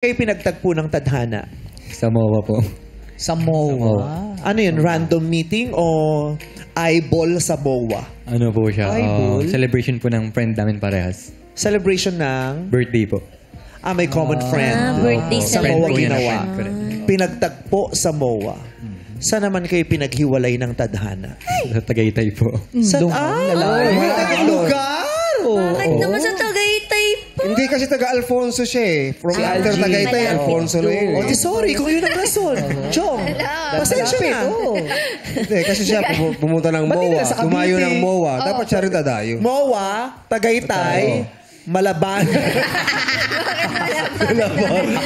kayo pinagtagpo ng tadhana? Sa MOA po. Sa MOA. Ano yun? Random meeting o eyeball sa MOA? Ano po siya? Eyeball? Celebration po ng friend namin parehas. Celebration ng... Birthday po. may common friend. birthday Sa Friend MOA po niya na ginawa. friend ko rin. Pinagtagpo sa MOA. Saan naman kayo pinaghiwalay ng tadhana? Sa Tagaytay po. Sa lalaki. ibang lugar! Bakit naman sa Tagaytay po? Hindi kasi taga-Alfonso siya eh. From after Tagaytay, Alfonso na yun. O di sorry kung yun ang rason. Chong, pasensya na. Hindi, kasi siya pumunta ng MOA. Tumayo ng MOA. Dapat siya rin dadayo. MOA, Tagaytay, Malaban.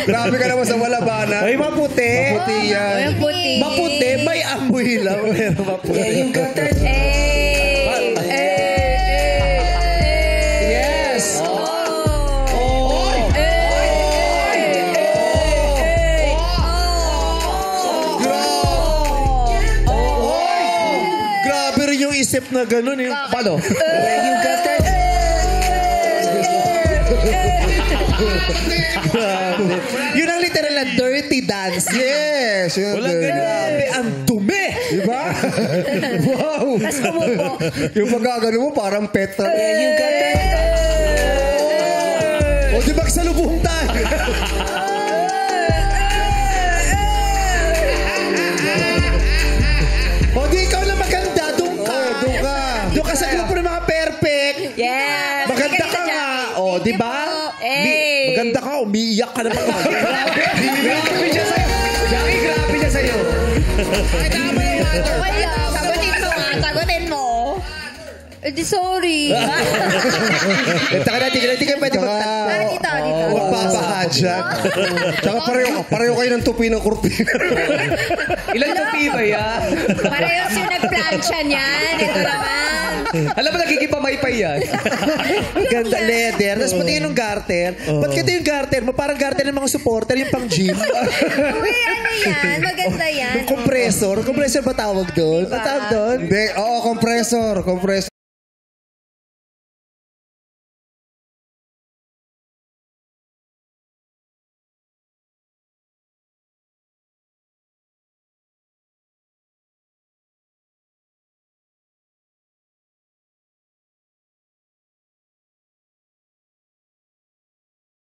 Grabe ka naman sa Malabana. Ay, maputi. Maputi yan. Yung puti. Maputi, may amoy lang. Pero maputi. Yes. Grabe rin yung isip na gano'n. Paano? Yun ang literal na dirty dance. Yes. Grabe, ang dumi. Diba? Wow. Tapos kumupo. Yung pagkagano mo, parang petra. O di magsalubong tayo. O di ikaw na maganda, doon ka. Doon ka. Doon ka sa grupo ng mga perfect. Yes. Maganda ka nga. O, di ba? Maganda ka, umiiyak ka na. Grabe siya sa'yo. Jackie, grabe siya sa'yo. Ay, tama yung matter. Wala. Sagutin mo nga. Sagutin mo. Eh, di sorry. Taka natin, hindi kayo pwede magtagpo. Dito. Magpapahadya. Tsaka pareho kayo ng tupi ng kurtina. Ilan tupi ba yan? Parehas yung nagplansya niyan. Ito naman. Alam mo, nagiging pamaypay yan. Ganda, leather. Tapos pati yung garter. Ba't kaya yung garter mo? Parang garter ng mga supporter, yung pang gym. Uy, ano yan? Maganda yan. Yung compressor. Compressor ba tawag doon? Ano tawag doon? Hindi, oo, compressor.